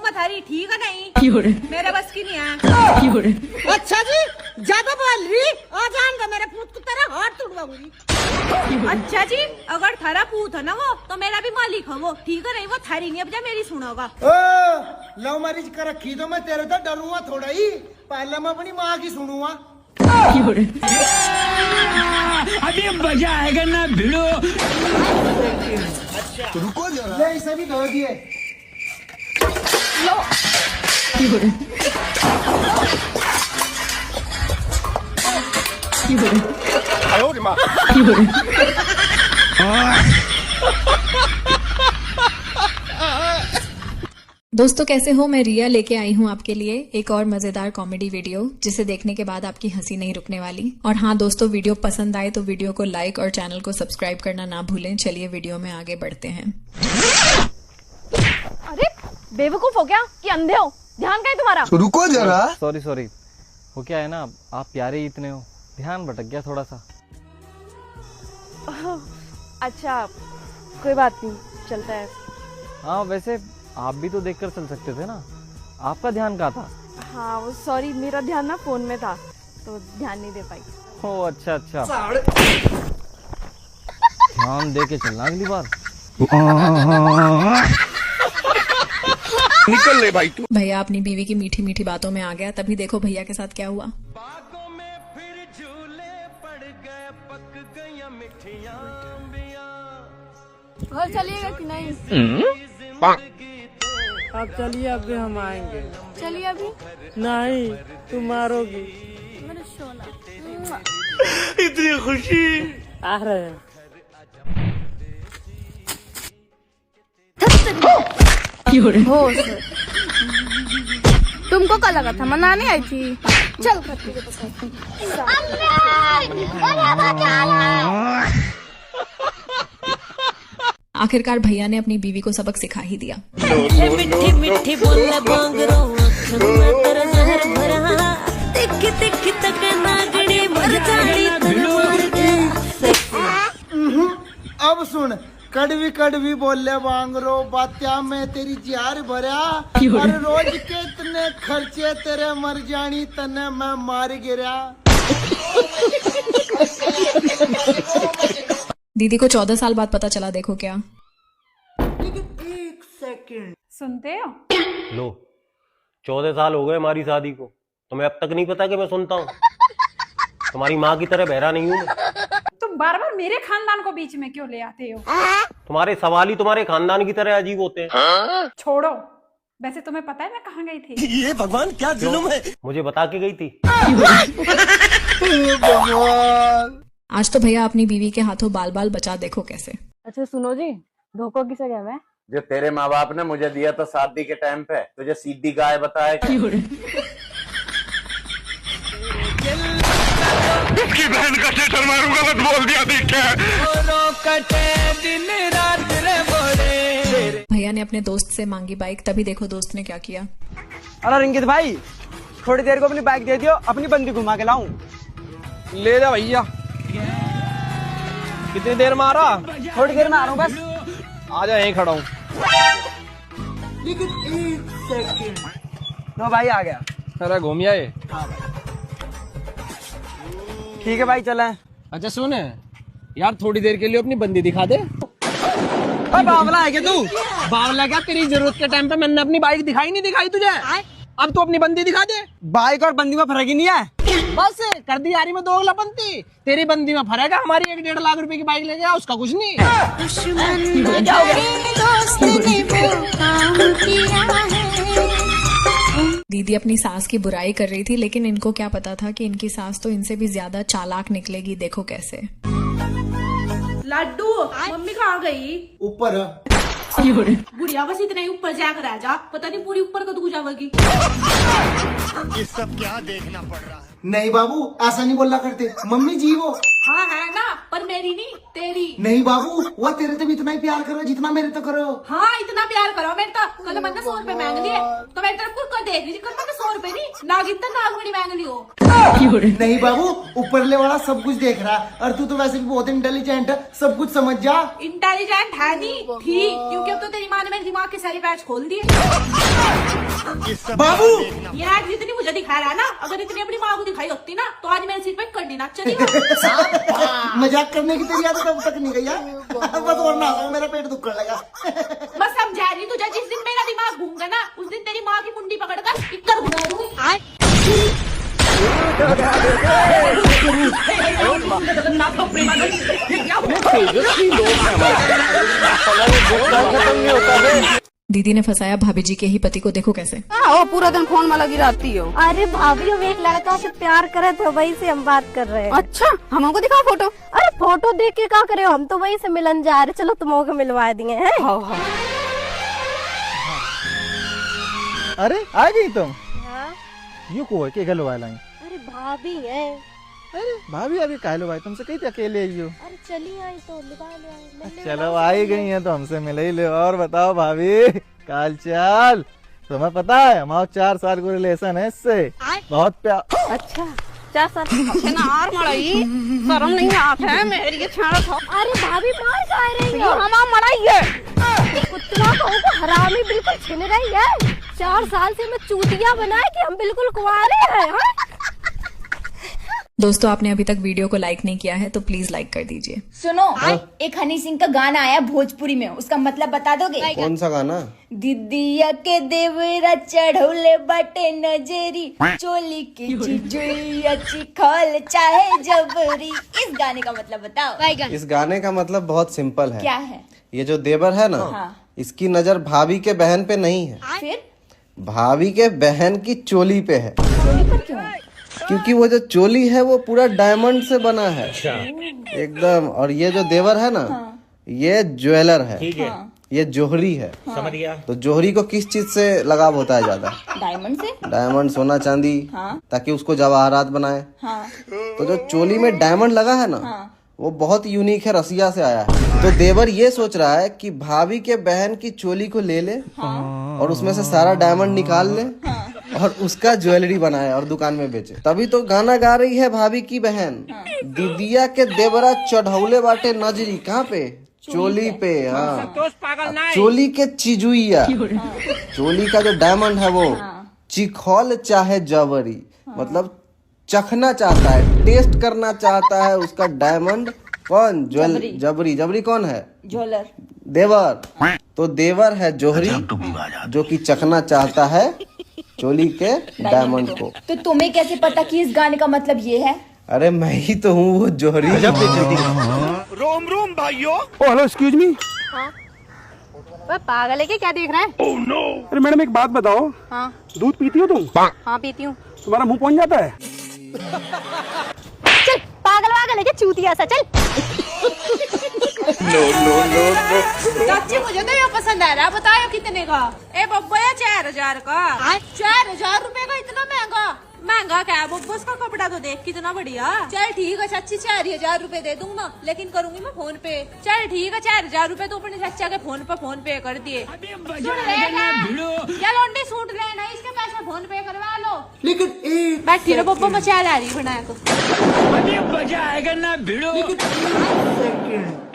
वो थारी ठीक है नहीं, मेरे बस की नहीं है। अच्छा जी, ज्यादा बोल रही आ जान दे, मेरे पूत को तेरा हाथ तोड़वाऊंगी। अच्छा जी, अगर थारा पूत है ना वो, तो मेरा भी मालिक है वो, ठीक है नहीं, वो थारी नहीं, अब जा मेरी सुनोगा। लव मैरिज कर रखी तो मैं तेरे तो डरूंगा थोड़ा ही, पहले मैं अपनी माँ की सुनूंगा। अभी मजा आएगा ना भिड़ो। अच्छा रुको जरा, ले इसे भी धो दिए। दोस्तों कैसे हो, मैं रिया लेके आई हूँ आपके लिए एक और मजेदार कॉमेडी वीडियो, जिसे देखने के बाद आपकी हंसी नहीं रुकने वाली। और हाँ दोस्तों, वीडियो पसंद आए तो वीडियो को लाइक और चैनल को सब्सक्राइब करना ना भूलें। चलिए वीडियो में आगे बढ़ते हैं। अरे बेवकूफ हो क्या कि अंधे हो? ध्यान कहाँ है तुम्हारा? रुको जरा। सॉरी वो क्या है ना, आप प्यारे ही इतने हो, ध्यान भटक गया थोड़ा सा। अच्छा कोई बात नहीं, चलता है। हाँ वैसे आप भी तो देखकर चल सकते थे ना, आपका ध्यान कहाँ था? हाँ वो सॉरी, मेरा ध्यान ना फोन में था तो ध्यान नहीं दे पाई। ओ अच्छा ध्यान दे के चलना अगली बार। निकल ले भाई तू। भैया अपनी बीवी की मीठी मीठी बातों में आ गया, तभी देखो भैया के साथ क्या हुआ। बागों में फिर झूले पड़ गए, पक गई मिठियां अंबियां। घर चलिएगा कि नहीं? अब चलिए, अभी हम आएंगे। चलिए अभी नहीं, तुम मारोगी। मेरा शोला। इतनी खुशी। आ रहे हैं। होश। तुमको क्या लगा था मनाने आई थी? चल आखिरकार भैया ने अपनी बीवी को सबक सिखा ही दिया। मिठी मिठी बोले बांगरो, आँखों में तेरा जहर भरा, तिख तिख तक नागड़ी मर जानी अब सुन, कड़वी कड़वी बोले वांगरो, बात्या में तेरी जार भरा, और रोज के इतने खर्चे तेरे मर जानी तने मैं मार गिरा। दीदी को 14 साल बाद पता चला, देखो क्या। एक सेकंड सुनते हो? लो 14 साल हो गए हमारी शादी को, तुम्हें अब तक नहीं पता कि मैं सुनता हूँ? तुम्हारी माँ की तरह बहरा नहीं हूँ। तुम बार बार मेरे खानदान को बीच में क्यों ले आते हो? तुम्हारे सवाल ही तुम्हारे खानदान की तरह अजीब होते हैं। छोड़ो, वैसे तुम्हें पता है मैं कहाँ गई थी? ये भगवान क्या जुल्म है। मुझे बता के गई थी। आज तो भैया अपनी बीवी के हाथों बाल बाल बचा, देखो कैसे। अच्छा सुनो जी, धोखा किसे गया? मैं जो तेरे माँ बाप ने मुझे दिया था शादी के टाइम पे, तुझे सीधी गाय बताया क्या? इसकी बहन का चेटर मारूंगा, मत बोल दिया भैया ने अपने दोस्त से मांगी बाइक, तभी देखो दोस्त ने क्या किया। अरे रिंकित भाई, थोड़ी देर को अपनी बाइक दे दियो, अपनी बंदी घुमा के लाऊं। ले जा भैया। कितनी देर में आ रहा? थोड़ी देर में आ रहा हूँ बस। आ जा, यहीं खड़ा हूँ। लेकिन एक सेकंड। लो भाई आ गया। अरे घूम आए। ठीक है भाई चले। अच्छा सुन यार, थोड़ी देर के लिए अपनी बंदी दिखा दे। बावला है क्या तू? बावला क्या? तेरी जरूरत के टाइम पे मैंने अपनी बाइक दिखाई तुझे? अब तू अपनी बंदी दिखा दे। बाइक और बंदी में फर्क ही नहीं है, बस कर दी यारी में 2 अगलापंती। तेरी बंदी में फर्क है, हमारी 1-1.5 लाख रुपए की बाइक ले गया, उसका कुछ नहीं। दीदी अपनी सास की बुराई कर रही थी, लेकिन इनको क्या पता था कि इनकी सास तो इनसे भी ज्यादा चालाक निकलेगी, देखो कैसे। लड्डू, मम्मी कहाँ गई? ऊपर बुढ़िया बस इतना ही ऊपर जाकर आ जा, पता नहीं पूरी ऊपर कब जाएगी। ये सब क्या देखना पड़ रहा है? नहीं बाबू, ऐसा नहीं बोला करते, मम्मी जी वो। हाँ है ना, पर मेरी मेरी नहीं तेरी। नहीं बाबू, वो तेरे तो भी इतना ही प्यार करो जितना मेरे तो करो। हाँ इतना प्यार करो मेरे तो। कल मैंने 100 रुपए मांग लिए तो मेरी तरफ कुछ देख लीजिए। कल मैंने 100 रुपए नहीं नागिन तो नागमणि मांग लियो। नहीं बाबू, ऊपरले वाला सब कुछ देख रहा है और तू तो वैसे भी बहुत इंटेलिजेंट है, सब कुछ समझ जा। इंटेलिजेंट है नहीं थी, क्योंकि अब तो तेरी माँ ने मेरे दिमाग के सारे पैच खोल दिए। बाबू यार जितनी मुझे दिखा रहा है ना, अगर इतनी अपनी माँ को दिखाई होती ना तो आज मेरे सीट पे कड्डी नाच चली। मजाक करने की तेरी आदत अब तक नहीं गई है। बस वरना मेरा पेट दुखने लगा। बस समझा रही तुझे, जिस दिन मेरा दिमाग घूम गया ना उस दिन तेरी माँ की मुंडी पकड़कर इक्कर घुमा दूंगी। दीदी ने फंसाया भाभी जी के ही पति को, देखो कैसे। वो पूरा दिन फोन में लगी रहती हो। अरे भाभी हम एक लड़का से प्यार करे थे, वही से हम बात कर रहे हैं। अच्छा हमको दिखाओ फोटो। अरे फोटो देख के क्या करे हो, हम तो वही से मिलन जा रहे। चलो तुम को मिलवा दिए हैं। अरे आ गई तुम? हाँ? यू को है के गलो वाला है? अरे भाभी है। अरे भाभी अभी कालो भाई तुमसे कही थी अकेले आई हो। अरे चली आई तो लिवा ले आई। चलो आई गई है तो हमसे मिले ही ले। और बताओ भाभी काल चाल? तुम्हें पता है हमारा 4 साल का रिलेशन है इससे, बहुत प्यार। अच्छा 4 साल नार मड़ाई, शर्म नहीं आते है मेरी छाड़ा था। अरे भाभी मार खा रही हो। हम मड़ाई है कुत्ता को हरामी बिल्कुल छिन रही है। 4 साल से मैं चूतिया बनाए कि हम बिल्कुल कुंवारे हैं। दोस्तों आपने अभी तक वीडियो को लाइक नहीं किया है तो प्लीज लाइक कर दीजिए। सुनो एक हनी सिंह का गाना आया भोजपुरी में, उसका मतलब बता दोगे? कौन सा गाना? दीदिया के देवरा चढ़ौले बटे नजरी, चोली की चिजुइया चिखल चाहे जबरी। इस गाने का मतलब बताओ। इस गाने का मतलब बहुत सिंपल है। क्या है? ये जो देवर है ना, इसकी नजर भाभी के बहन पे नहीं है, फिर भाभी के बहन की चोली पे है। चोली पर क्यों? क्योंकि वो जो चोली है वो पूरा डायमंड से बना है एकदम। और ये जो देवर है ना, ये ज्वेलर है, ये जोहरी है। समझ गया। तो जोहरी को किस चीज से लगाव होता है ज्यादा? डायमंड से। डायमंड, सोना, चांदी, ताकि उसको जवाहरात बनाए। तो जो चोली में डायमंड लगा है ना, वो बहुत यूनिक है, रसिया से आया है। तो देवर ये सोच रहा है कि भाभी के बहन की चोली को ले ले और उसमें से सारा डायमंड निकाल ले और उसका ज्वेलरी बनाए और दुकान में बेचे। तभी तो गाना गा रही है भाभी की बहन, दीदिया के देवरा चढ़ौले बाटे नजरी। कहाँ पे? चोली पे। हाँ, चोली के चिजुइया, चोली का जो डायमंड है वो चिखौल चाहे जबरी, मतलब चखना चाहता है, टेस्ट करना चाहता है उसका डायमंड। कौन? जबरी। जबरी कौन है? ज्वेलर। देवर। तो देवर है जोहरी, जो कि चखना चाहता है चोली के डायमंड को। तो तुम्हें कैसे पता कि इस गाने का मतलब ये है? अरे मैं ही तो हूँ वो जोहरी। रोम रोम भाइयों। Hello excuse me. पागल है क्या? क्या देख रहा है? Oh no. अरे मैडम एक बात बताओ, हाँ दूध पीती हो तुम? हाँ पीती हूँ। तुम्हारा मुंह पहुंच जाता है? चल पागल है क्या चूतिया सा, चल। चाची मुझे तो ये पसंद आ रहा, बताओ कितने का? ए बब्बा 4000 का। 4000 रुपए का? इतना महंगा क्या है बब्बा? उसका कपड़ा तो देख कितना बढ़िया। चल ठीक है चाची 4000 रुपए दे दूंगा, लेकिन करूंगी मैं फोन पे। चल ठीक है 4000 रुपए तो अपने चाचा के फोन पे कर दिए। क्या लौंडे सूट लेना है, इसके पैसे फोन पे करवा लो। लेकिन बैठी रहो बब्बा, मैं चाय ला रही बनाया तो। मजा आएगा ना भिड़ो।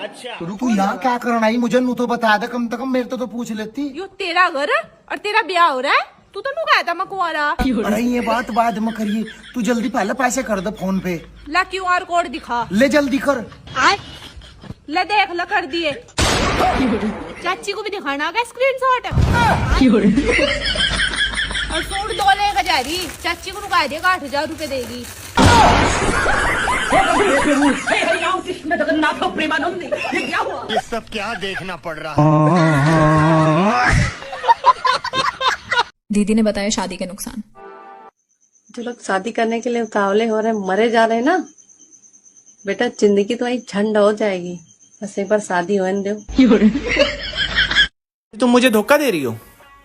अच्छा तू यहाँ क्या करना आई? मुझे नू तो बता दे, कम से कम मेरे तो पूछ लेती। यो तेरा घर और तेरा ब्याह हो रहा है, तू तो नु कहता मैं कुंवारा। अरे ये बात बाद में करिए, तू जल्दी पहले पैसे कर दे फोन पे। ला QR कोड दिखा। ले जल्दी कर। ले देख ला कर दिए। चाची को भी दिखाना का स्क्रीनशॉट। और सूट 2 लेकर जा रही, चाची को रुका देगा 8000 रुपए देगी। ये सब क्या देखना पड़ रहा है? दीदी ने बताया शादी के नुकसान। जो लोग शादी करने के लिए उतावले हो रहे हैं, मरे जा रहे हैं ना बेटा, जिंदगी तुम्हारी झंड हो जाएगी। बस एक बार शादी होने दो। तुम मुझे धोखा दे रही हो?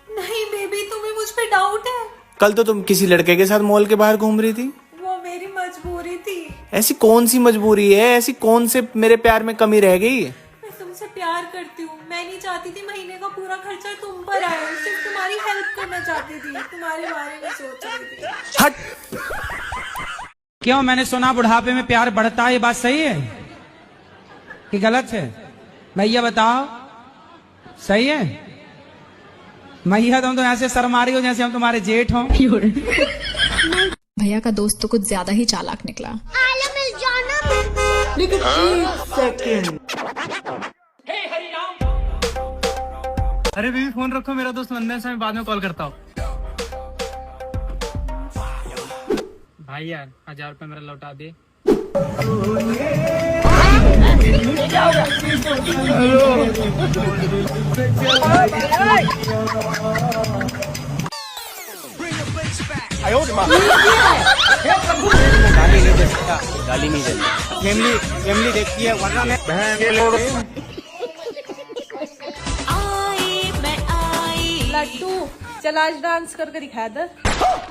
नहीं बेबी, तुम्हें मुझ पे डाउट है। कल तो तुम किसी लड़के के साथ मॉल के बाहर घूम रही थी। वो मेरी मजबूरी थी। ऐसी कौन सी मजबूरी है, ऐसी कौन से मेरे प्यार में कमी रह गई है? मैं तुमसे प्यार करती हूँ। मैं नहीं चाहती थी महीने का पूरा खर्चा तुम पर आए, सिर्फ तुम्हारी हेल्प करना चाहती थी, तुम्हारे बारे में सोच रही थी। हट। क्यों, मैंने सुना बुढ़ापे में प्यार बढ़ता है, ये बात सही है कि गलत है? भैया बताओ, सही है? मैया तुम तो ऐसे शर्मा रही हो जैसे हम तुम्हारे जेठ हों। भैया का दोस्त तो कुछ ज्यादा ही चालाक निकला। लेकिन एक सेकंड, अरे बेबी फोन रखो, मेरा दोस्त मंदन से मैं बाद में कॉल करता हूँ। भाई यार 1000 रुपए मेरा लौटा दे। गाली नहीं दे सकता, गाली नहीं दे सकता। फैमिली देखती है वरना मैं लड्डू चल आज डांस करके दिखा दे।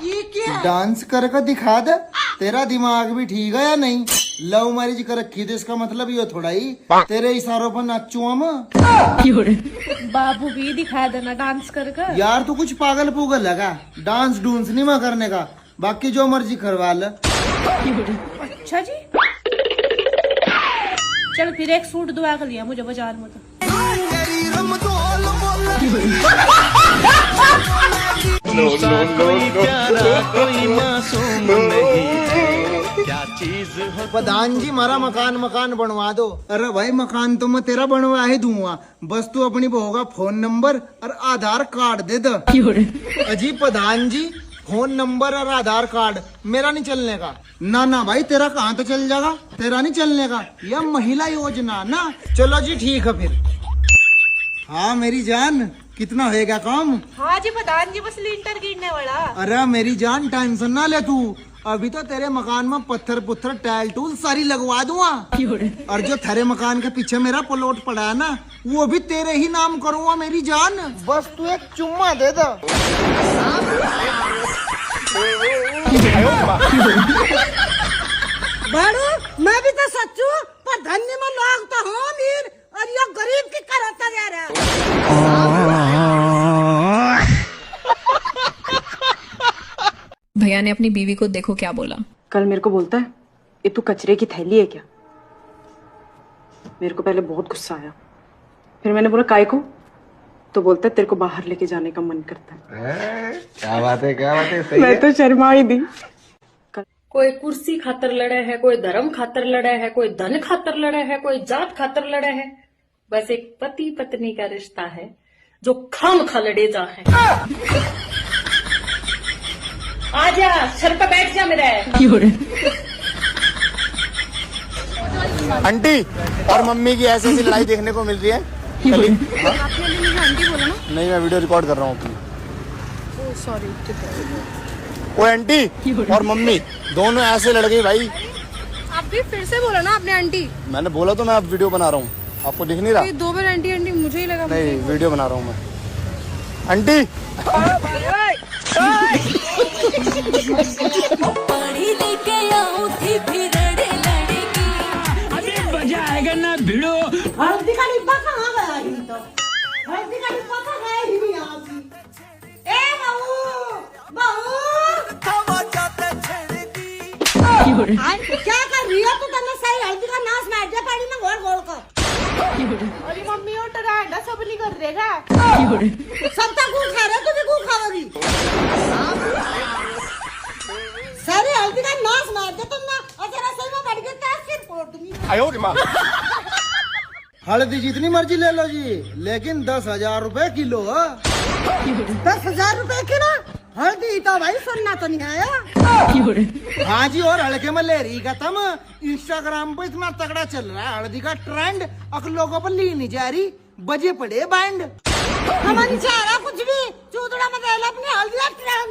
ये क्या डांस करके दिखा दे? तेरा दिमाग भी ठीक है या नहीं? लव मैरिज कर रखी तो इसका मतलब ये थोड़ा ही तेरे इशारों पर नाचू हम। बाबू भी दिखा देना डांस करके। यार तू कुछ पागल पुगल लगा, डांस डूंस नहीं मैं करने का, बाकी जो मर्जी करवा ले। अच्छा जी, चल फिर एक सूट दुआ कर लिया मुझे बाजार में तो। कोई प्यारा कोई मासूम नहीं, क्या चीज हो। प्रधान जी हमारा मकान बनवा दो। अरे भाई मकान तो मैं तेरा बनवा ही दूंगा, बस तू अपनी बहू का फोन नंबर और आधार कार्ड दे दो। अजी प्रधान जी, फोन नंबर और आधार कार्ड मेरा नहीं चलने का। ना भाई तेरा कहाँ तो चल जाएगा, तेरा नहीं चलने का, यह महिला योजना ना। चलो जी ठीक है फिर। हाँ मेरी जान, कितना होएगा काम? हाँ जी प्रधान जी, बस लिंटर गिरने वाला। अरे मेरी जान टेंशन ना ले तू, अभी तो तेरे मकान में पत्थर पुत्थर टाइल टूल सारी लगवा दूंगा, और जो तेरे मकान के पीछे मेरा प्लॉट पड़ा है ना, वो भी तेरे ही नाम करूंगा मेरी जान। बस तू एक चुम्मा दे दो। बड़ू मैं भी तो सच्चू, पर धन्य में लोग तो हो अमीर और ये गरीब की करता जा रहा है। भैया ने अपनी बीवी को देखो क्या बोला। कल मेरे को बोलता है ये तू कचरे की थैली है क्या? मेरे को पहले बहुत गुस्सा आया, फिर मैंने बोला काय को? तो बोलता है तेरे को बाहर लेके जाने का मन करता है। क्या बात है, क्या बात है, सही मैं है। तो शर्मा ही दी। कोई कुर्सी खातर लड़े है, कोई धर्म खातर लड़े है, कोई धन खातर लड़े है, कोई जात खातर लड़े है। बस एक पति पत्नी का रिश्ता है जो खाम खा लड़े जा है। आजा सर पे बैठ जा मेरा। आंटी और मम्मी की ऐसी ऐसी लड़ाई देखने को मिल रही है। आपने मुझे आंटी बोला ना? नहीं, मैं वीडियो रिकॉर्ड कर रहा हूँ अपनी। सॉरी। वो आंटी और मम्मी दोनों ऐसे लड़ गई भाई। आप भी फिर से बोला ना आपने आंटी? मैंने बोला तो मैं अब वीडियो बना रहा हूँ, आपको दिख नहीं रहा? ये 2 बार आंटी आंटी मुझे ही लगा। नहीं, वीडियो बना रहा हूँ मैं। आंटी पढ़ी लेके आऊं थी फिर लड़की। अरे मजा आएगा ना भिड़ो। हल्दी का डिब्बा कहाँ गया ही तो? हल्दी का डिब्बा तो है ही नहीं यहाँ की। ए बहू क्या कर रही हो तू? तन्ने सही हल्दी का नाश मार दिया पानी में घोल घोल कर। अरे मम्मी और टरांडा सब नहीं कर देगा। सब तक गुड़ खा रहे, तू भी गुड़ खाओगी। सारी हल्दी का नाश मार दिया तुमने, और जरा सही में बढ़ गया सिर फोड़ दूंगी। हल्दी जितनी मर्जी ले लो जी, लेकिन 10,000 रुपए किलो। 10,000 रुपए किलो हल्दी तो भाई सुनना तो नहीं आया। हाँ जी, और हल्के में ले रही का तम इंस्टाग्राम पे इतना तगड़ा चल रहा है हल्दी का ट्रेंड, अब लोगों पर ली नहीं जा रही, बजे पड़े बैंड। हमारी चाह रहा कुछ भी चूतड़ा में देला अपने हल्दी का ट्रेंड।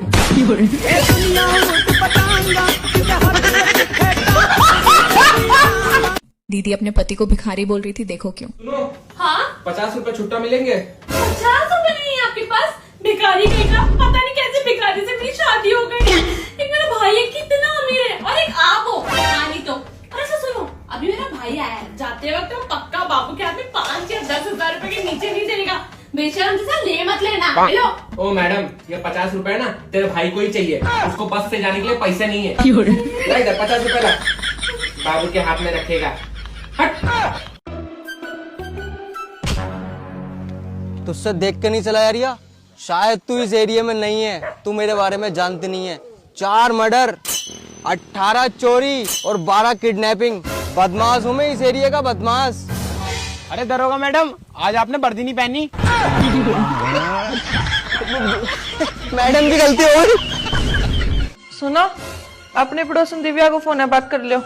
दीदी अपने पति को भिखारी बोल रही थी, देखो क्यों। हाँ 50 रुपए छुट्टा मिलेंगे। 50 रुपए नहीं है आपके पास? भिखारी कहेगा, पता नहीं कैसे भिखारी से मेरी शादी हो गई। एक मेरा भाई है कितना अमीर है, और एक आप हो। नहीं तो से सुनो, अभी मेरा भाई आया है, जाते वक्त वो पक्का बाबू के हाथ में 5 या 10 हजार रुपए के नीचे नहीं देगा। बेशरम जैसा ले मत लेना। लो। ओ मैडम, ये 50 रुपए ना तेरे भाई को ही चाहिए, उसको बस से जाने के लिए पैसे नहीं है। ला इधर 50 रुपए ला, बाबू के हाथ में रखेगा। हट। तुझसे देख के नहीं चला यार, या शायद तू इस एरिया में नहीं है, तू मेरे बारे में जानती नहीं है। 4 मर्डर, 18 चोरी और 12 किडनैपिंग, बदमाश हूँ मैं, इस एरिया का बदमाश। अरे दरोगा मैडम, आज आपने वर्दी नहीं पहनी। मैडम की गलती हो गई। सुनो, अपने पड़ोसन दिव्या को फोन है, बात कर लो।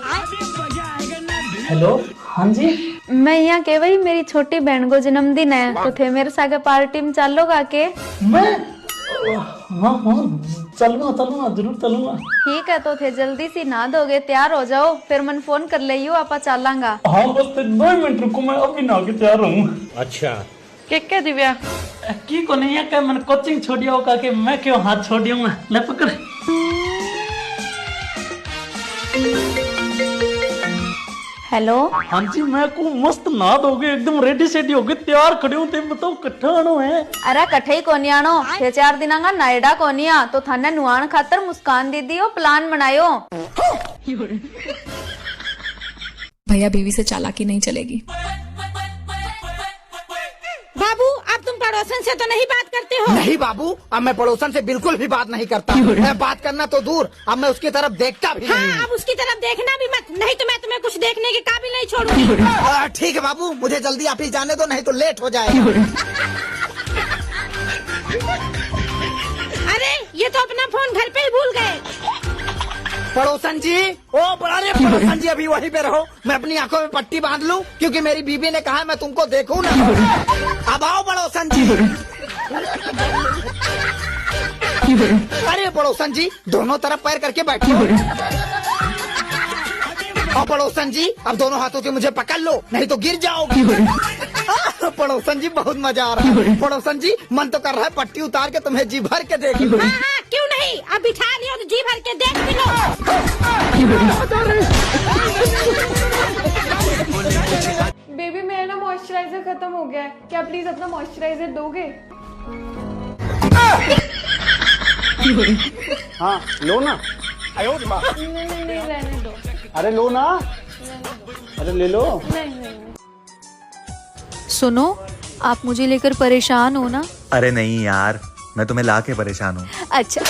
हेलो, हाँ जी। मैं यहाँ के भाई, मेरी छोटी बहन को जन्मदिन है, तो थे मेरे साथ पार्टी में चलोगा के? मैं हाँ चलूंगा, जरूर चलूंगा। ठीक है, तो थे जल्दी सी नहा धोगे, तैयार हो जाओ, फिर मन फोन कर ले यू, आपा चलांगा। हाँ बस 2 मिनट रुको, मैं अभी नहा के तैयार हूँ। अच्छा क्या दिव्या की को नहीं है क्या, मैंने कोचिंग छोड़िया होगा कि मैं क्यों हाथ छोड़िया, ले पकड़। हेलो, हाँ जी, मैं को मस्त नहा दोगे, एकदम रेडी सेडी हो गए, तैयार खड़े हो, ते बताओ कट्ठा आनो है। अरे कट्ठे ही कोनी आनो, 6-4 दिन का नायडा कोनिया, तो थाने नुआन खातर मुस्कान दीदी हो प्लान बनायो। भैया बीवी से चालाकी नहीं चलेगी। बाबू, अब तुम पड़ोसन से तो नहीं बात करते हो? नहीं बाबू, अब मैं पड़ोसन से बिल्कुल भी बात नहीं करता। मैं बात करना तो दूर, अब मैं उसकी तरफ देखता भी नहीं। हाँ, अब उसकी तरफ देखना भी मत, नहीं तो मैं तुम्हें कुछ देखने के काबिल नहीं छोड़ूंगी। ठीक है बाबू, मुझे जल्दी ऑफिस जाने दो, नहीं तो लेट हो जाएगा। अरे, ये तो अपना फोन घर पे ही भूल गए। पड़ोसन जी, अरे पड़ोसन जी, अभी वहीं पे रहो, मैं अपनी आंखों में पट्टी बांध लूं, क्योंकि मेरी बीबी ने कहा है मैं तुमको देखूं ना। अब आओ पड़ोसन जी। अरे पड़ोसन जी, दोनों तरफ पैर करके बैठो। और पड़ोसन जी, अब दोनों हाथों से मुझे पकड़ लो, नहीं तो गिर जाओगे। पड़ोसन जी, बहुत मजा आ रहा है। पड़ोसन जी, मन तो कर रहा है पट्टी उतार के तुम्हें जी भर के देख लूं। हाँ, क्यों नहीं, अब बिठा लियो तो जी भर के देख भी लो। बेबी, मेरा ना मॉइस्चराइजर खत्म हो गया है, क्या प्लीज अपना मॉइस्चराइजर दोगे? हाँ, लो ना। नहीं, रहने दो। अरे लो ना, अरे ले लो। नहीं। सुनो, आप मुझे लेकर परेशान हो ना? अरे नहीं यार, मैं तुम्हें ला के परेशान हूँ। अच्छा।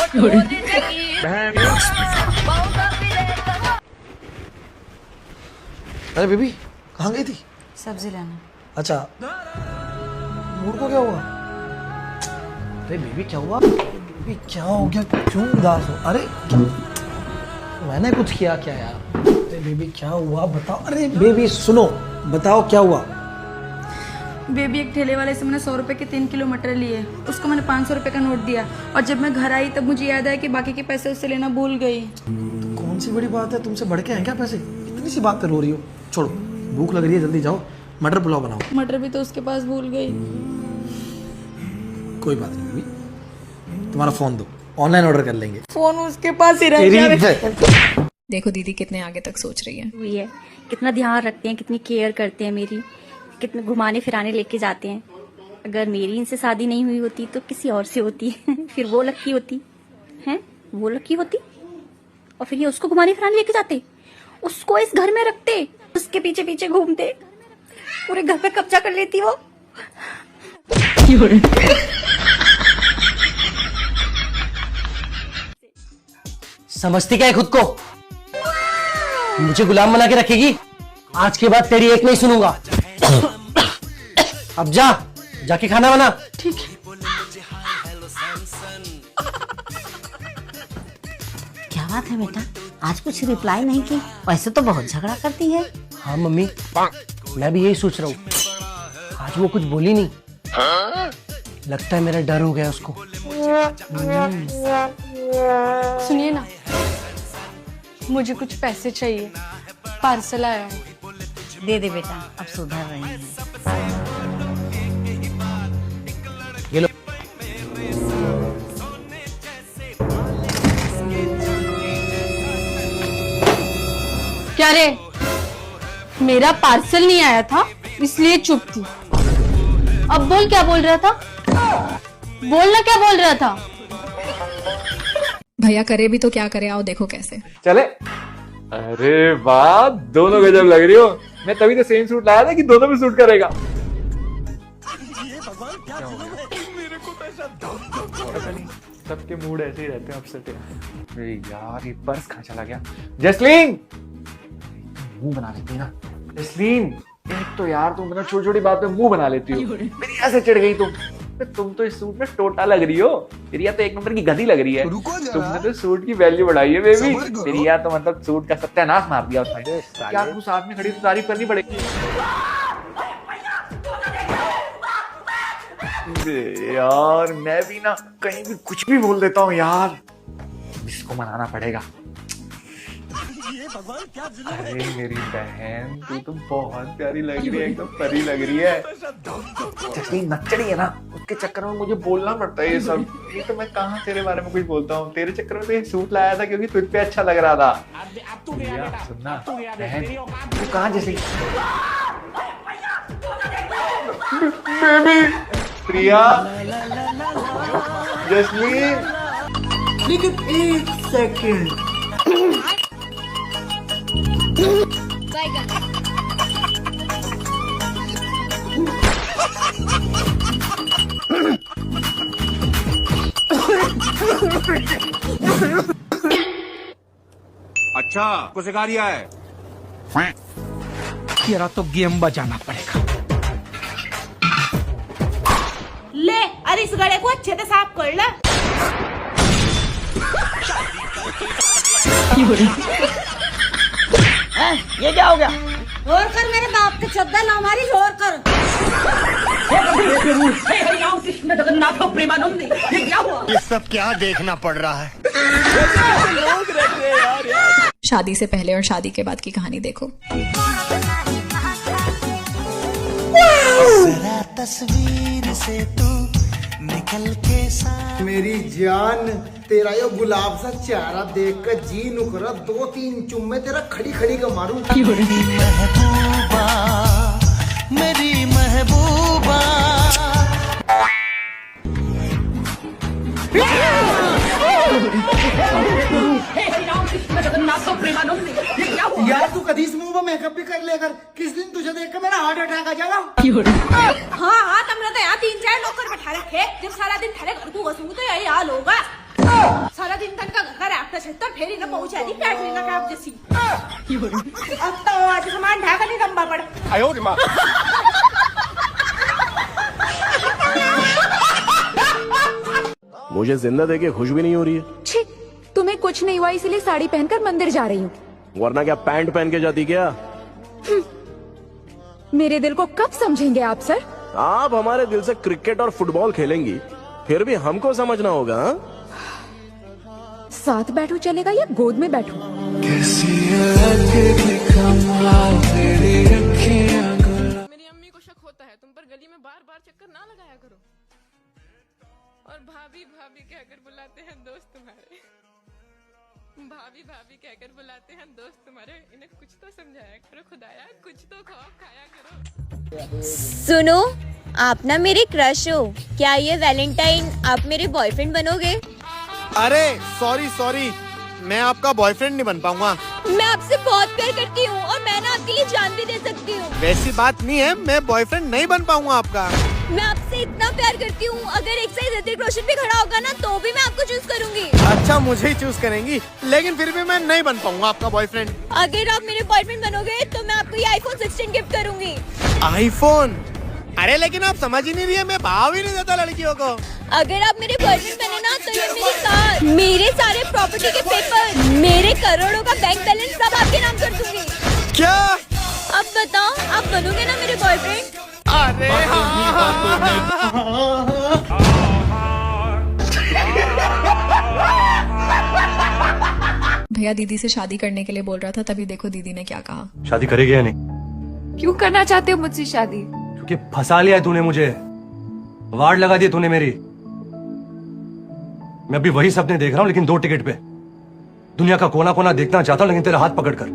अरे बेबी, कहाँ गई थी? सब्जी लाना। अच्छा, मूड को क्या हुआ? अरे बेबी क्या हुआ? बेबी क्या हो गया, क्यों उदास हो? अरे मैंने कुछ किया क्या यार? अरे बेबी क्या हुआ बताओ। अरे बेबी सुनो, बताओ क्या हुआ? बेबी, एक ठेले वाले से मैंने 100 रुपए के 3 किलो मटर लिए, उसको मैंने 500 रुपए का नोट दिया, और जब मैं घर आई तब मुझे याद आया कि बाकी के पैसे उससे लेना भूल गई। तो कौन सी बड़ी बात है, तुमसे बढ़ के हैं क्या पैसे? इतनी सी बात पे रो रही हो? छोड़ो, भूख लग रही है, जल्दी जाओ मटर पुलाव बनाओ। मटर भी तो उसके पास भूल गई। कोई बात नहीं बेबी, तुम्हारा फोन दो, ऑनलाइन ऑर्डर कर लेंगे। फोन उसके पास ही रह गया। देखो दीदी कितने आगे तक सोच रही है। हुई है, कितना ध्यान रखते हैं, कितनी केयर करते हैं मेरी, कितने घुमाने फिराने लेके जाते हैं। अगर मेरी इनसे शादी नहीं हुई होती तो किसी और से होती फिर वो लकी होती है, वो लकी होती, और फिर ये उसको घुमाने फिराने लेके जाते, उसको इस घर में रखते, उसके पीछे पीछे घूमते, पूरे घर पे कब्जा कर लेती वो। समझती क्या है खुद को? मुझे गुलाम बना के रखेगी? आज के बाद तेरी एक नहीं सुनूंगा। अब जाके खाना बना। ठीक है। क्या बात है बेटा, आज कुछ रिप्लाई नहीं की? वैसे तो बहुत झगड़ा करती है। हाँ मम्मी, मैं भी यही सोच रहा हूँ, आज वो कुछ बोली नहीं, लगता है मेरा डर हो गया उसको। सुनिए ना, मुझे कुछ पैसे चाहिए, पार्सल आया है। दे दे बेटा, अब सुधर रही है। ये लो। क्या रे, मेरा पार्सल नहीं आया था इसलिए चुप थी। अब बोल क्या बोल रहा था, बोलना क्या बोल रहा था। भैया करे भी तो क्या करे, आओ देखो कैसे। चले। अरे वाह, दोनों गजब लग रही हो। मैं तभी तो सेम सूट लाया था कि दोनों में सूट करेगा। सबके मूड ऐसे ही रहते हैं, अपसेट है। अरे यार ये पर्स कहाँ चला गया? जसलीन, मुंह बना लेती है ना। जसलीन, एक तो यार तुम ना छोटी छोटी बात पे मुंह बना लेती हो। मेरी ऐसे चिढ़ गई तुम तो इस सूट में टोटा लग रही हो। तेरी तो एक नंबर की गधी लग रही है। तुमने तो सूट की वैल्यू बढ़ाई है बेबी। तेरी तो मतलब सूट का सत्यानाश मार दिया उसने। क्या तू साथ में खड़ी तो तारीफ करनी पड़ेगी। यार मैं भी ना कहीं भी कुछ भी बोल देता हूँ यार, इसको मनाना पड़ेगा। अरे मेरी बहन, तू तो बहुत प्यारी लग रही है, एकदम परी लग रही है। जसलीन नचड़ी है ना, उसके चक्कर में मुझे बोलना पड़ता है ये सब। ये तो मैं कहाँ तेरे बारे में कुछ बोलता हूँ। तेरे चक्कर में तो ये सूट लाया था क्योंकि तुझ पे अच्छा लग रहा था। सुनना बहन, तू कहाँ जसलीन? बेबी प्रिया, जसलीन, लेकिन एक सेकंड। अच्छा, को सिखा दिया है। तेरा तो गेम बजाना पड़ेगा। ले, अरे इस गले को अच्छे से साफ कर ले। ये क्या हो गया? जोर कर मेरे बाप के चद्दर ना हमारी, जोर कर। ये सब क्या देखना पड़ रहा है? शादी से पहले और शादी के बाद की कहानी देखो। जरा तस्वीर से तू निकल के मेरी जान, तेरा यो गुलाब सा चेहरा देख कर जी नुकरा, 2-3 चुम्मे तेरा खड़ी खड़ी का मारूं। महबूबा, मेरी महबूबा। यार तू कभी इस मुंह में मेकअप भी कर लेकर, किस दिन तुझे देख कर मेरा हार्ट अटैक आ जाएगा। हाँ हाँ, तुमने तो यहाँ 3-4 लोग कर बैठा रखे। जब सारा दिन थारे घर को घसूंगी तो यही हाल होगा। सारा दिन तन का घर का रैप्टर छत्तर फेरी न पहुंचा दी कैटरीना कैफ जैसी। अब तो आज सामान ढाका नहीं लंबा पड़। आयो रे माँ। मुझे जिंदा देखे खुश भी नहीं हो रही है। छी, तुम्हें कुछ नहीं हुआ इसलिए साड़ी पहनकर मंदिर जा रही हूँ। वरना क्या पैंट पहन के जाती क्या? मेरे दिल को कब समझेंगे आप सर? आप हमारे दिल से क्रिकेट और फुटबॉल खेलेंगी, फिर भी हमको समझना होगा। साथ बैठो चलेगा या गोद में बैठो? मेरी अम्मी को शक होता है तुम पर, गली में बार बार चक्कर ना लगाया करो। और भाभी भाभी कहकर बुलाते हैं दोस्त तुम्हारे। भाभी भाभी कहकर बुलाते हैं दोस्त तुम्हारे। इन्हें कुछ तो समझाया करो खुदाया, कुछ तो खौफ खाया करो। सुनो, आप ना मेरे क्रश हो। क्या ये वैलेंटाइन आप मेरे बॉयफ्रेंड बनोगे? अरे सॉरी, मैं आपका बॉयफ्रेंड नहीं बन पाऊंगा। मैं आपसे बहुत प्यार करती हूँ और मैं ना आपके लिए जान भी दे सकती हूँ। वैसी बात नहीं है, मैं बॉयफ्रेंड नहीं बन पाऊंगा आपका। मैं आपसे इतना प्यार करती हूँ, अगर एक साइड ऋतिक रोशन भी खड़ा होगा ना तो भी मैं आपको चूज करूंगी। अच्छा मुझे ही चूज करेंगी, लेकिन फिर भी मैं नहीं बन पाऊंगा आपका बॉयफ्रेंड। अगर आप मेरे बॉयफ्रेंड बनोगे तो मैं आपको ये iPhone 16 गिफ्ट करूंगी। आईफोन? अरे लेकिन आप समझ ही नहीं रही है, मैं भाव ही नहीं देता लड़कियों को। अगर आप मेरे बॉयफ्रेंड बने ना तो ये मेरी कार, मेरे सारे प्रॉपर्टी के पेपर, मेरे करोड़ों का बैंक बैलेंस सब आपके नाम कर दूंगी। क्या? अब बताओ, आप बनोगे ना मेरे बॉयफ्रेंड? अरे भैया दीदी से शादी करने के लिए बोल रहा था, तभी देखो दीदी ने क्या कहा। शादी करेगी या नहीं? क्यों करना चाहते हो मुझसे शादी? क्योंकि फंसा लिया है तूने मुझे, वार्ड लगा दी तूने मेरी। मैं अभी वही सपने देख रहा हूं, लेकिन 2 टिकट पे। दुनिया का कोना कोना देखना चाहता हूं, लेकिन तेरा हाथ पकड़कर।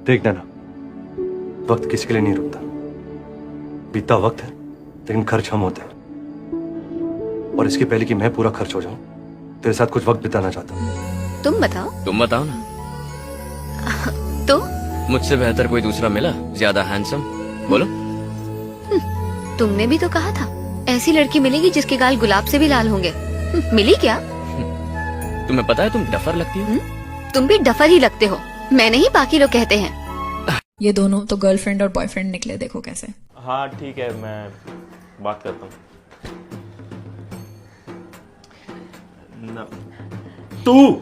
देख देना। वक्त किसी के लिए नहीं रुकता। बीतता वक्त है लेकिन खर्च हम होते हैं, और इसके पहले कि मैं पूरा खर्च हो जाऊं तेरे साथ कुछ वक्त बिताना चाहता हूँ। तुम बताओ। तुम बताओ ना। तो मुझसे बेहतर कोई दूसरा मिला, ज्यादा हैंडसम? बोलो। तुमने भी तो कहा था ऐसी लड़की मिलेगी जिसके गाल गुलाब से भी लाल होंगे। मिली क्या? तुम्हें पता है तुम डफर लगती हो। तुम भी डफर ही लगते हो, मैं नहीं बाकी लोग कहते हैं। ये दोनों तो गर्लफ्रेंड और बॉयफ्रेंड निकले, देखो कैसे। हाँ ठीक है, मैं बात करता हूँ। तू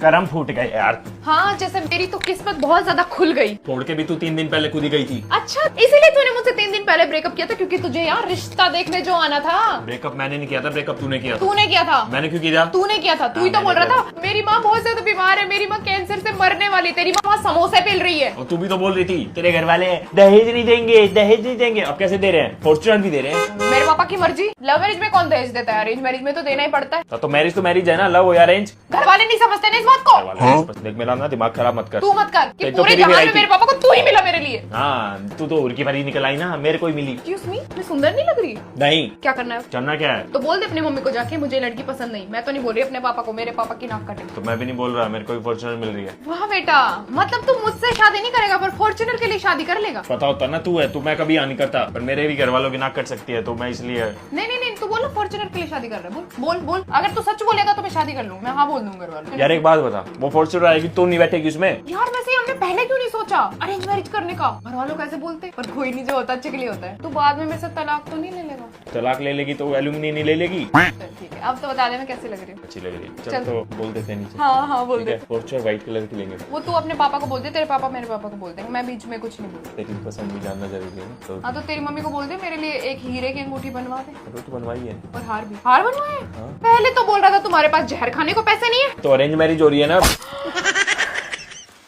करम फूट गए यार। हाँ, जैसे मेरी तो किस्मत बहुत ज्यादा खुल गई। तोड़ के भी तू 3 दिन पहले कूदी गई थी। अच्छा, इसीलिए तूने मुझसे 3 दिन पहले ब्रेकअप किया था, क्योंकि तुझे यार रिश्ता देखने जो आना था। ब्रेकअप मैंने नहीं किया था, ब्रेकअप तूने किया था। तूने किया था। मैंने क्यों किया? तूने किया था। तू ही तो बोल रहा था मेरी माँ बहुत ज्यादा बीमार है, मेरी माँ कैंसर से मरने वाली, तेरी माँ समोसे पेल रही है। और तू भी तो बोल रही थी तेरे घर वाले दहेज नहीं देंगे, दहेज नहीं देंगे। अब कैसे दे रहे हैं? फॉर्च्यूनर भी दे रहे हैं। मेरे पापा की मर्जी। लव मैरिज में कौन दहेज देता है? अरेंज मैरिज में तो देना ही पड़ता है। तो मैरिज है ना, लव हो या अरेंज। घर वाले नहीं समझते ना इस बात को। देख मेरा ना दिमाग खराब मत कर। तू मत कर कि तो पूरे जहान में मेरे पापा को तू ही मिला मेरे लिए। हाँ, तू तो उनकी मरी निकल आई ना, मेरे को ही मिली। Excuse me, मैं सुंदर नहीं लग रही? नहीं। क्या करना है? करना क्या है? तो बोल दे अपनी मम्मी को जाके मुझे लड़की पसंद नहीं। मैं तो नहीं बोल रही अपने पापा को, मेरे पापा की नाक कटे। तो मैं भी नहीं बोल रहा, मेरे को भी फॉर्च्यूनर मिल रही है। वाह बेटा, मतलब तू मुझसे शादी नहीं करेगा पर फॉर्च्यूनर के लिए शादी कर लेगा? पता होता ना तू है, तो मैं कभी नहीं करता, पर मेरे भी घर वालों की नाक कट सकती है, तो मैं इसलिए। नहीं, तू बोलो फॉर्च्यूनर के लिए शादी कर रहा है। बोल। अगर तू सच बोलेगा तो मैं शादी कर लूँ। मैं हाँ बोल दूंगा घर वालों। यार एक बात बता, वो फॉर्च्यूनर आएगी तो नहीं बैठेगी उसमें? यार वैसे हमने पहले क्यों नहीं सोचा अरेंज मैरिज करने का? घर वालों कैसे बोलते, पर कोई नहीं, जो होता अच्छे के लिए होता है। तू बाद में मेरे से तलाक तो नहीं ले लेगा? तलाक ले लेगी तो एल्यूमिनी नहीं ले लेगी। ठीक है, अब तो बता दे मैं कैसे लग रही हूँ। अच्छी लग रही है। चल। चल तो बोल देते हैं नीचे। हाँ बोल दे। फॉर्च्यूनर व्हाइट कलर की लेंगे। वो तू अपने पापा को बोल दे, तेरे पापा मेरे पापा को बोल देंगे, मैं बीच में कुछ नहीं बोलूँ। तेरी पसंद भी जानना जरूरी है तो। हाँ, तो तेरी मम्मी को बोल दे मेरे लिए एक हीरे की अंगूठी बनवा दे। तो बनवाई है। और हार भी। हार बनवाए? पहले तो बोल रहा था तुम्हारे पास जहर खाने को पैसे नहीं है। तो अरेंज मैरिज हो रही है ना।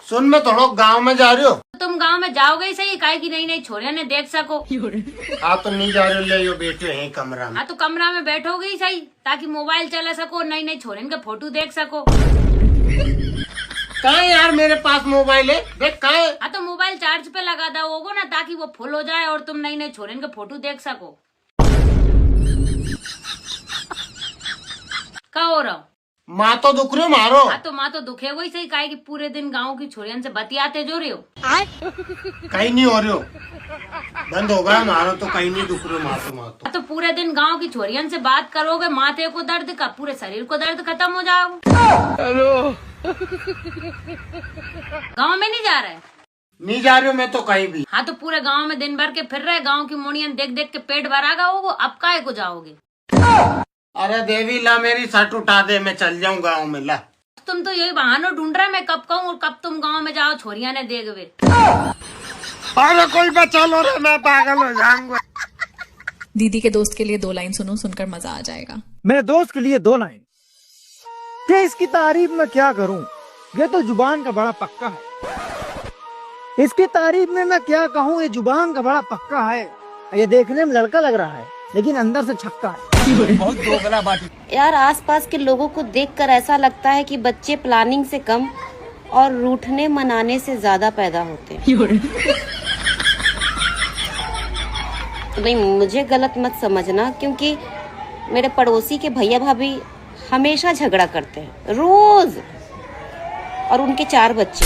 सुन, मैं थोड़ा गांव में जा रही हो। तुम गांव में जाओगे ही सही, काहे की नई छोरिया ने देख सको। आप तो नहीं जा रहे हो, ले यो बैठे हैं कमरा में। हाँ तो कमरा में बैठोगे ही सही, ताकि मोबाइल चला सको, नई छोरियन के फोटो देख सको। कहाँ है यार मेरे पास मोबाइल है, देख कहाँ है। हाँ तो मोबाइल चार्ज पे लगा दो होगो ना, ताकि वो फुल हो जाए और तुम नई छोरियन के फोटो देख सको। क्या हो रहा? माँ तो दुख रही हो, मारो। हाँ तो माँ तो दुखेगो ही सही, काहे कि पूरे दिन गाँव की छोरियन से बतियाते जो रहे हो। कहीं नहीं हो रही हो, बंद हो गया मारो तो कहीं नहीं दुख रही हो। माँ तो पूरे दिन गांव की छोरियन से बात करोगे, माथे को दर्द का पूरे शरीर को दर्द खत्म हो जाओगे। हेलो, गांव में नहीं जा रहे? नहीं जा रही हूँ मैं तो कहीं भी। हाँ तो पूरे गांव में दिन भर के फिर रहे, गांव की मोनियन देख देख के पेट भरागा होगो, अब काहे को जाओगे? अरे देवी ला मेरी शर्ट उठा दे, मैं चल जाऊँ गाँव में। ला, तुम तो यही बहाना ढूंढ रहे, मैं कब कहूँ और कब तुम गांव में जाओ, छोरिया ने देखवे। अरे कोई बचा लो रे, मैं पागल हो जाऊंगा। दीदी के दोस्त के लिए 2 लाइन सुनो, सुनकर मजा आ जाएगा। मेरे दोस्त के लिए 2 लाइन कि इसकी तारीफ में क्या करूं, ये तो जुबान का बड़ा पक्का है। इसकी तारीफ में मैं क्या कहूं, ये जुबान का बड़ा पक्का है। ये देखने में लड़का लग रहा है लेकिन अंदर से छक्का है। बहुत दोगला बात। यार आसपास के लोगों को देखकर ऐसा लगता है कि बच्चे प्लानिंग से कम और रूठने मनाने से ज्यादा पैदा होते हैं। नहीं, मुझे गलत मत समझना, क्योंकि मेरे पड़ोसी के भैया भाभी हमेशा झगड़ा करते हैं रोज, और उनके 4 बच्चे।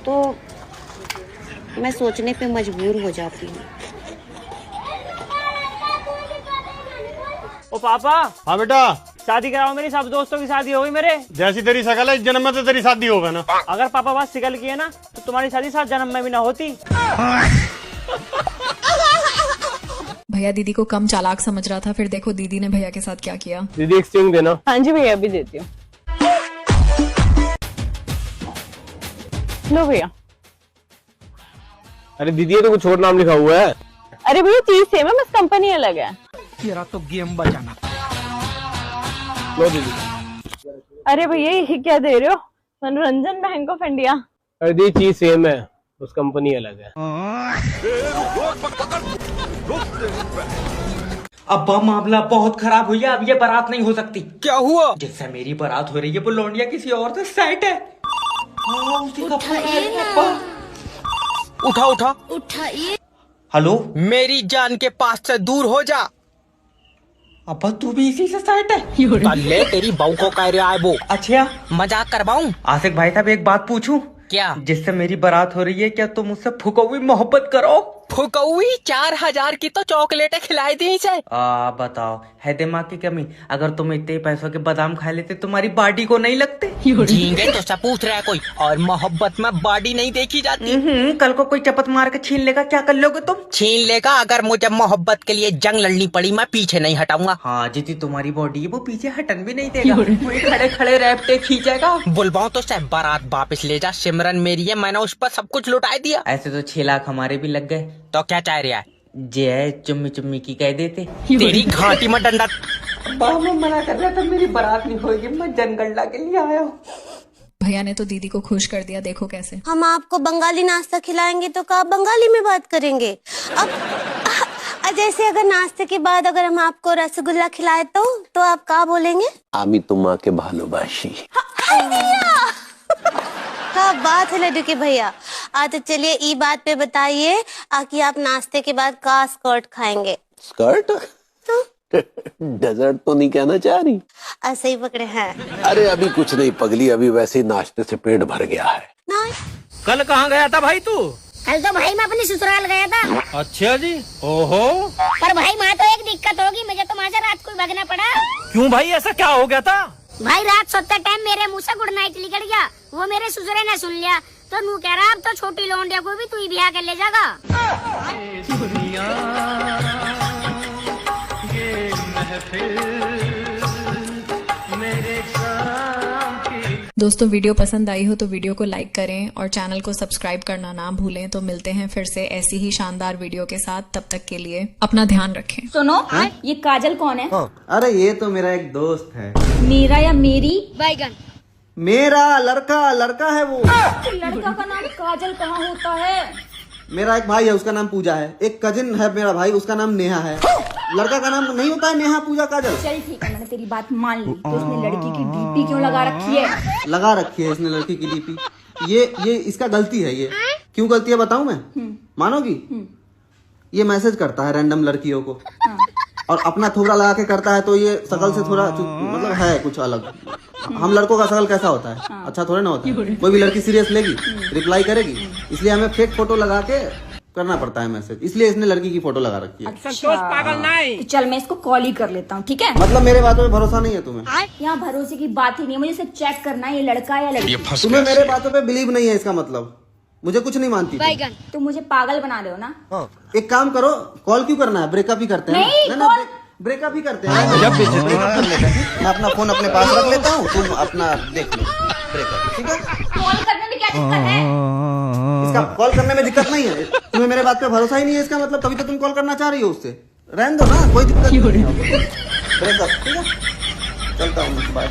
तो मैं सोचने पे मजबूर हो जाती हूँ। ओ पापा। हाँ बेटा। शादी कराओ मेरी, सब दोस्तों की शादी हो गई मेरे। जैसी तेरी शकल है, इस जन्म में तो तेरी शादी होगा ना। अगर पापा बात शिकल की है ना, तो तुम्हारी शादी 7 जन्म में भी ना होती। भैया दीदी को कम चालाक समझ रहा था, फिर देखो दीदी ने भैया के साथ क्या किया। दीदी एक स्टिंग देना। हाँ जी भैया, अभी देती हूँ। लो भैया। अरे दीदी, ये तो कुछ और नाम लिखा हुआ है। अरे भैया चीज सेम है, बस कंपनी अलग है। तेरा तो गेम बजाना। लो दीदी। अरे भैया ये क्या दे रहे हो? मनोरंजन बैंक ऑफ इंडिया। अरे दीदी चीज सेम है, उस कंपनी अलग है। अब मामला बहुत खराब हुई है, अब ये बारात नहीं हो सकती। क्या हुआ? जिससे मेरी बारात हो रही है वो लौंडिया किसी और से सेट है। उठा उठा उठाइए। हेलो, मेरी जान के पास से दूर हो जा। अब तू भी इसी से साइड है। कल ले तेरी बहू को कह रहा है वो। अच्छा, मजाक करवाऊं? आसिक भाई साहब एक बात पूछूं? क्या? जिससे मेरी बारात हो रही है, क्या तुम मुझसे फुकौई मोहब्बत करो? फुकौई 4000 की तो चॉकलेटें खिलाई दी इसे। बताओ, है दिमाग की कमी? अगर तुम इतने पैसों के बादाम खा लेते तुम्हारी बॉडी को नहीं लगते? झींगे तो सब पूछ रहा है कोई, और मोहब्बत में बॉडी नहीं देखी जाती। कल को कोई चपत मार के छीन लेगा, क्या कर लोगे तुम? छीन लेगा, अगर मुझे मोहब्बत के लिए जंग लड़नी पड़ी मैं पीछे नहीं हटाऊंगा। हाँ, जितनी तुम्हारी बॉडी है वो पीछे हटन भी नहीं देगा, वही खड़े खड़े रैपटे खींचेगा। बुलवाओ तो सब बारात वापस ले जा, सिमरन मेरी है, मैंने उस पर सब कुछ लुटा दिया। ऐसे तो 6 लाख हमारे भी लग गए। तो क्या चाह रहा है? जय चुम्मी चुम्मी की कह देते। तेरी घाटी में डंडा। मैं मना कर रहा था, मेरी बारात नहीं होगी, मैं जनगणना के लिए आया हूँ। भैया ने तो दीदी को खुश कर दिया, देखो कैसे। हम आपको बंगाली नाश्ता खिलाएंगे तो क्या बंगाली में बात करेंगे? अब जैसे अगर नाश्ते के बाद अगर हम आपको रसगुल्ला खिलाए तो आप क्या बोलेंगे? आमी तुम्हाके भालोबाशी। क्या बात है लड्डू के भैया। तो चलिए ई बात पे बताइए कि आप नाश्ते के बाद का स्कर्ट खाएंगे? स्कर्ट? डेजर्ट तो नहीं कहना चाह रही? ऐसे ही पकड़े हैं। अरे अभी कुछ नहीं पगली, अभी वैसे ही नाश्ते से पेट भर गया है। कल कहाँ गया था भाई तू? कल तो भाई मैं अपनी ससुराल गया था। अच्छा जी, ओहो। पर भाई वहाँ तो एक दिक्कत होगी, मुझे तो वहाँ से रात को भागना पड़ा। क्यों भाई, ऐसा क्या हो गया था? भाई रात सोते टाइम मेरे मुँह से गुड नाइट निकल गया, वो मेरे ससुरे ने सुन लिया, तो मुँह कह रहा अब तो छोटी लौंडिया को भी तू ही ब्याह कर ले जाएगा। दोस्तों वीडियो पसंद आई हो तो वीडियो को लाइक करें और चैनल को सब्सक्राइब करना ना भूलें। तो मिलते हैं फिर से ऐसी ही शानदार वीडियो के साथ, तब तक के लिए अपना ध्यान रखें। सुनो, ये काजल कौन है? अरे ये तो मेरा एक दोस्त है। मेरा या मेरी? बैगन। मेरा लड़का है वो। लड़का का नाम काजल कहाँ होता है? मेरा एक भाई है, उसका नाम पूजा है। एक कजिन है मेरा भाई, उसका नाम नेहा है। लड़का का नाम नहीं होता है नेहा, पूजा, काजल। चल ठीक है, मैंने तेरी बात मान ली। तो उसने लड़की की डीपी क्यों लगा रखी है? लगा रखी है इसने लड़की की डीपी। ये इसका गलती है। ये क्यों गलती है बताऊं मैं? मानोगी? ये मैसेज करता है रैंडम लड़कियों को, और अपना थोड़ा लगा के करता है, तो ये शकल से थोड़ा मतलब है कुछ अलग। हम लड़कों का शकल कैसा होता है? अच्छा थोड़ा ना होता है। कोई भी लड़की सीरियस लेगी, रिप्लाई करेगी, इसलिए हमें फेक फोटो लगा के करना पड़ता है मैसेज, इसलिए इसने लड़की की फोटो लगा रखी है। अच्छा, पागल नहीं। तो चल मैं इसको कॉल ही कर लेता हूँ, ठीक है? मतलब मेरे बातों पे भरोसा नहीं है तुम्हें? यहाँ भरोसे की बात ही नहीं है, मुझे सिर्फ चेक करना है ये लड़का है या लड़की। तुम्हें मेरे बातों पे बिलीव नहीं है, इसका मतलब मुझे कुछ नहीं मानती। तुम मुझे पागल बना रहे हो ना? एक काम करो, कॉल क्यों करना है? ब्रेकअप ही करते हैं। ब्रेकअप ही करते हैं। ब्रेकअप कर लेते हैं। मैं अपना फोन अपने पास रख लेता हूँ, तुम अपना देख लो ब्रेकअप, ठीक है? कॉल करने में क्या दिक्कत है? इसका कॉल करने में दिक्कत नहीं है, तुम्हें मेरे बात पे भरोसा ही नहीं है, इसका मतलब तभी तो तुम कॉल करना चाह रही हो उससे। रहने दो ना, कोई दिक्कत नहीं है। ब्रेकअप, ठीक है? चलता हूँ, बाय।